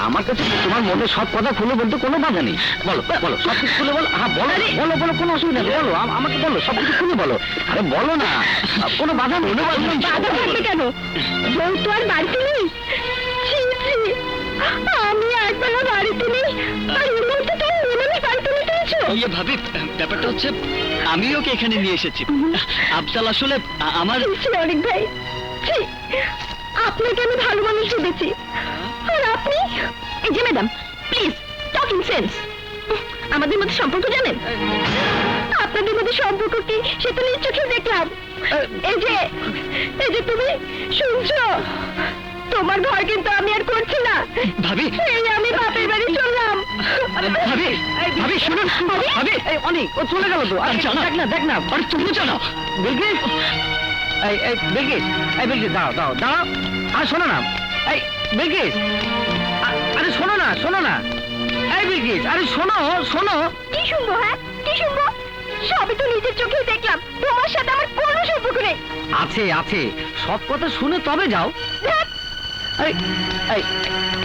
আমার কাছে তোমার মনে সব কথা খুলে বলতে কোনো বাধা নেই। বলো বলো, সব কিছু খুলে বলো। হ্যাঁ বলো বলো বলো, কোনো অসুবিধা নেই, বলো আমাকে বলো, সব কিছু খুলে বলো। আরে বলো না, কোনো বাধা নেই। বাধা থাকবে কেন? বউ তো আর বাড়িতে নেই। ছি, ছি, আমি একবার বাড়িতে নেই, আর এই মুহূর্তে তুমি উনানের বাড়িতে নিতে এসেছো? ইয়ে ভাবি, ব্যাপারটা হচ্ছে আমি ওকে এখানে নিয়ে এসেছি। আফজাল আসলে আমার ছি, অনেক ভাই, ছি, আপনাকে আমি ভালো মানুষ ভেবেছি, আর আপনি এই যে ম্যাডাম, প্লিজ টকিং সেন্স। আমাদের মধ্যে সম্পর্ক জানেন? আপনাদের মধ্যে সম্পর্ক কি সে তো নিজ চোখে দেখলাম। এই যে তুমি শুনছো, তোমার ঘর কিন্তু আমি আর করছি না। ভাবি, এই আমি বাপের বাড়ি চললাম। ভাবি, ভাবি শুনুন, ভাবি অনেক ও চলে গেল তো। দেখ না দেখ না, আরে তুমি জানো বিলকিস, বিলকিস, বিলকিস দাও দাও দাও। আর শোনো না, এই বিলকিস, আরে শোনো না, শোনো না, এই বিলকিস, আরে শোনো শোনো। কি শুনবো? হ্যাঁ কি শুনবো? সবই তো নিজের চোখেই দেখলাম, তোমার সাথে আমার কোনো সম্পর্ক নেই। আছে আছে, সব কথা শুনে তবে যাও। ধ্যাৎ, এই এই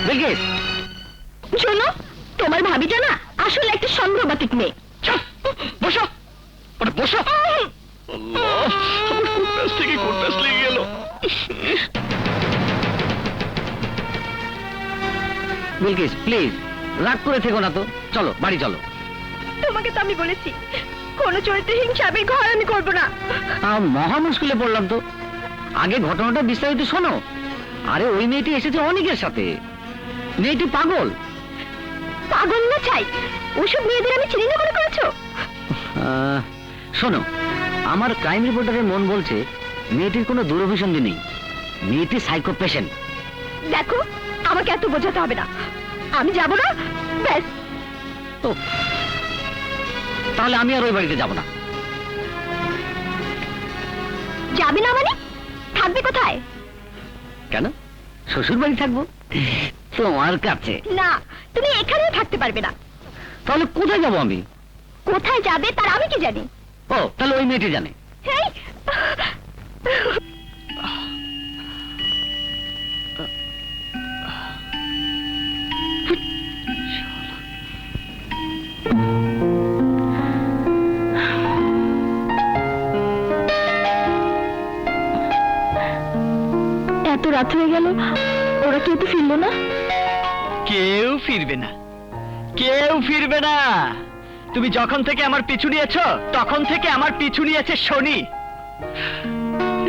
বিলকিস, শোনো, তোমার ভাবিটা না আসলে একটা সন্দেহবাতিক মেয়ে। চুপ, বসো, আরে বসো। আল্লাহ, আমার কোন প্যাস থেকে কোন প্যাস লেগে গেল। বিলকিস প্লিজ রাগ করে থেকো না তো, চলো বাড়ি চলো। তোমাকে তো আমি বলেছি কোনো চরিত্রহীন স্বামীর ঘর আমি করবো না। মহা মুশকিলে পড়লাম তো। আগে ঘটনাটা বিস্তারিত শোনো। আরে ওই মেয়েটি এসেছে অনেকের সাথে, মেয়েটি পাগল। পাগল না চাই, ওসব মেয়েদের আমি চিনি না মনে করেছো? শোনো, আমার ক্রাইম রিপোর্টারের মন বলছে মেয়েটির কোনো দুরভিসন্ধি নেই, মেয়েটি সাইকো পেশেন্ট। দেখো, আমাকে এত বোঝাতে হবে না, আমি যাব না, ব্যাস। তো তাহলে আমি আর ওই বাড়িতে যাব না। যাবে না মানে? থাকবে কোথায়? কেন, শ্বশুর বাড়ি থাকবো তোমার কাছে। না, তুমি এখানেও থাকতে পারবে না। তাহলে কোথায় যাব আমি? কোথায় যাবে তার আমি কি জানি? ও তাহলে ওই মেয়েটি জানে। হেই, এত রাত হয়ে গেল, ওরা কেউ তো ফিরলো না। কেউ ফিরবে না, কেউ ফিরবে না। তুমি যখন থেকে আমার পিছু নিয়েছো, তখন থেকে আমার পিছু নিয়েছে শনি।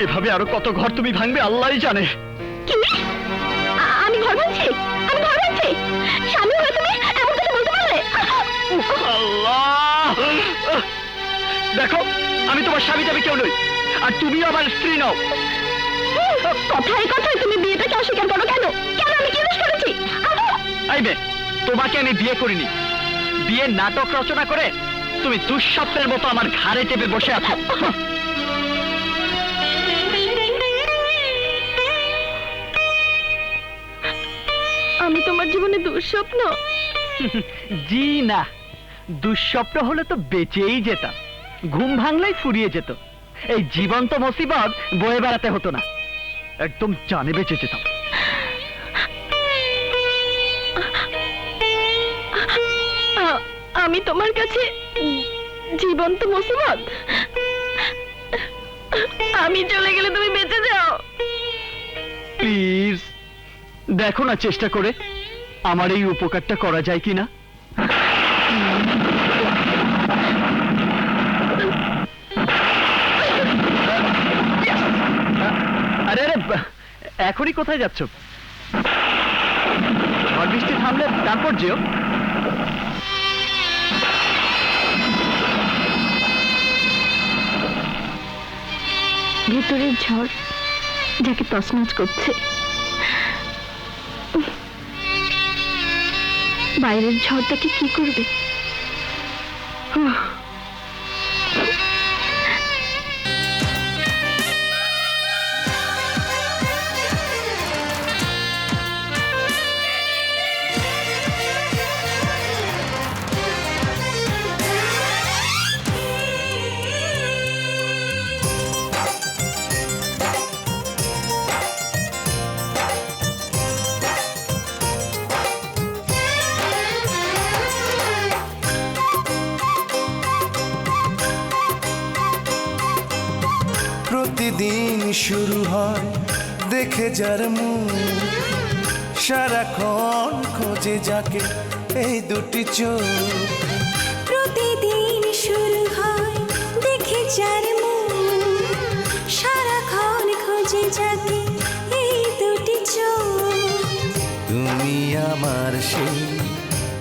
এভাবে আরো কত ঘর তুমি ভাঙবে আল্লাহই জানে। কি? আমি ঘর ভাঙছি? আমি ঘর ভাঙছি? স্বামী হয়ে তুমি এমন কথা বলতে পারলে? আল্লাহ, দেখো আমি তোমার স্বামী টামি কেউ নই, আর তুমিও আমার স্ত্রী নও। কথায় কথায় তুমি বিয়েটাকে অস্বীকার করো কেন? কেন আমি কি দোষ করেছি? আইবে, তোমাকে আমি বিয়ে করিনি। বিয়ের নাটক রচনা করে তুমি দুঃস্বপ্নের মতো আমার ঘাড়ে চেপে বসে আছো। আমি তোমার জীবনে দুঃস্বপ্ন? জি না, দুঃস্বপ্ন হলে তো বেঁচেই যেতাম, ঘুম ভাঙলেই ফুরিয়ে যেত, এই জীবন্ত মুসিবত বয়ে বেড়াতে হতো না, একদম জানে বেঁচে যেতাম। আমি তোমার কাছে জীবন্ত মুসিবত? আমি চলে গেলে তুমি বেঁচে যাও। প্লিজ দেখো না চেষ্টা করে আমার এই উপকারটা করা যায় কিনা। আরে আরে, এখনই কোথায় যাচ্ছ? ঝড় বৃষ্টি থামলে তারপর যেও। ভেতরের ঝড় যাকে তছনছ করছে, বাইরের ঝড়টাকে কি করবে? প্রতিদিন শুরু হয় দেখে যার মুখ, সারাক্ষণ খোঁজে যাকে এই দুটি চোখ। প্রতিদিন শুরু হয় দেখে যার মুখ, সারাক্ষণ খোঁজে যাকে এই দুটি চোখ। তুমি আমার সেই,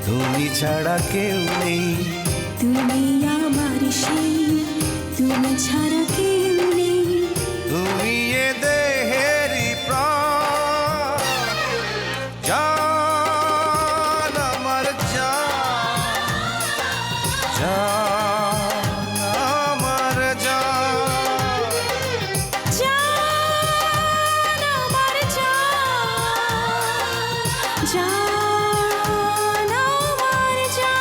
তুমি ছাড়া কেউ নেই। তুমি আমার সেই, তুমি ছাড়া কেউ নেই। তুমি এ দেহেরই প্রাণ, জান আমার জান, জান আমার জান। জান আমার জান, জান আমার জান।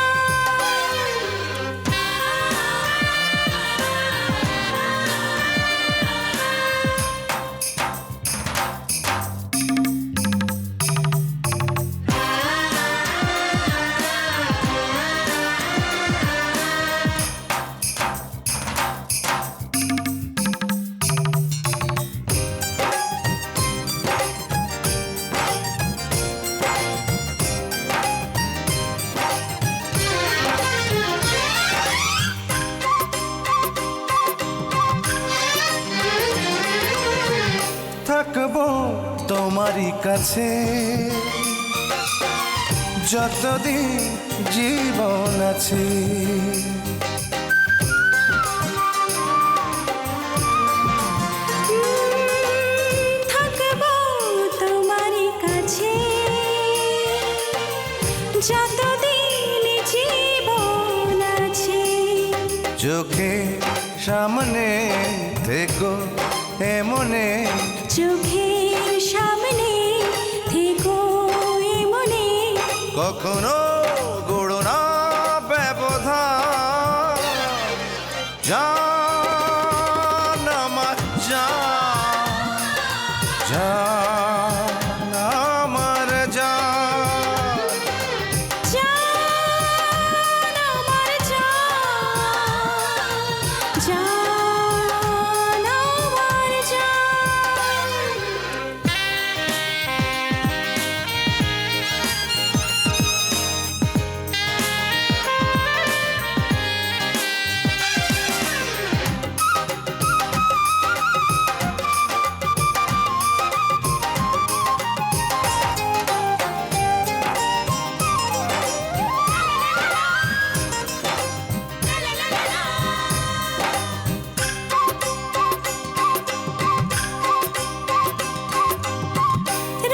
থাকবো তোমারই কাছে যতদিন জীবন আছে। থাকবো তোমারই কাছে যতদিন জীবন আছে। চোখে সামনে থেকো এমনে, চোখের সামনে থেকো এমনে। কখনো গড়ো না ব্যবধান, জান আমার জান, জান আমার জান। জান আমার জান, জান আমার জান।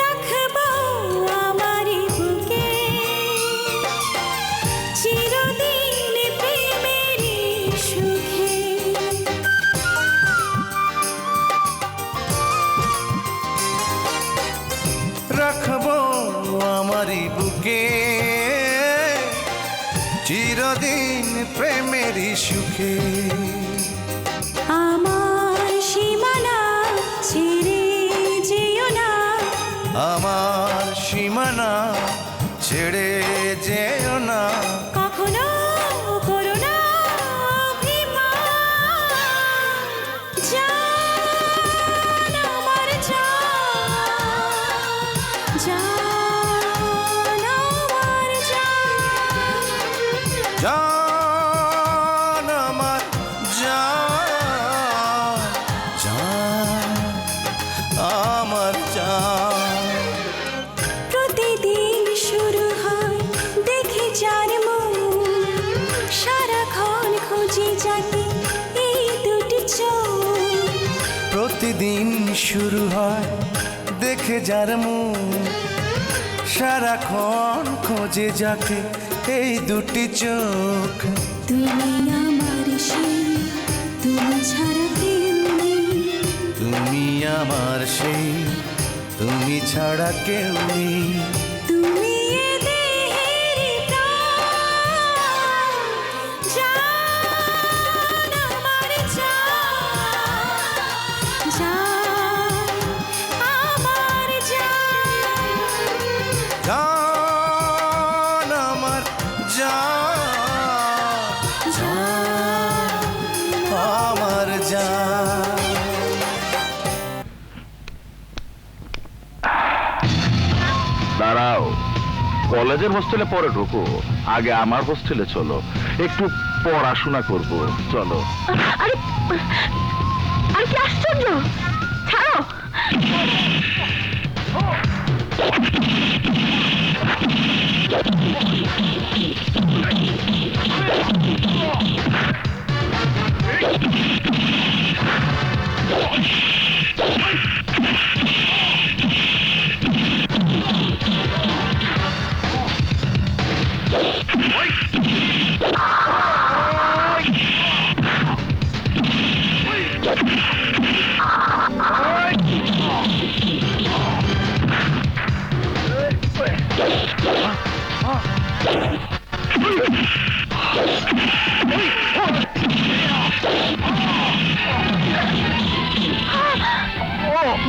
রাখবো আমারই বুকে চিরদিন প্রেমেরই সুখে। রাখবো আমারই বুকে চিরদিন প্রেমেরই সুখে। আমার সীমানা ছেড়ে যেও না, আমার সীমানা ছেড়ে যেও না। কখনো করো না অভিমান। জান আমার জান, জান আমার জান। জান আমার জান, জান আমার জান। প্রতিদিন শুরু হয় দেখে যার মন, সারাক্ষণ খোঁজে যাকে এই দুটি চোখ। প্রতিদিন শুরু হয় দেখে যার মুখ, সারাক্ষণ খোঁজে যাকে এই দুটি চোখ। তুমি আমার সেই, তুমি ছাড়া কেউ নেই। তুমি আমার সেই, তুমি ছাড়া কেউ নেই। তুমি এ দেহেরই প্রাণ, জান আমার জান, জান আমার জান। জান আমার জান, জান আমার জান। দাঁড়াও, কলেজের হোস্টেলে পরে ঢোকো, আগে আমার হোস্টেলে চলো, একটু পড়াশোনা করব, চলো। আরে আরে কি আশ্চর্য, ছাড়ো।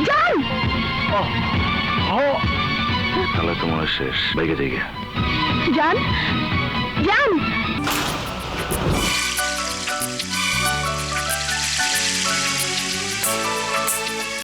জান, তাহলে তো মনে হয় শেষ, বেগে জেগে। জান, জান।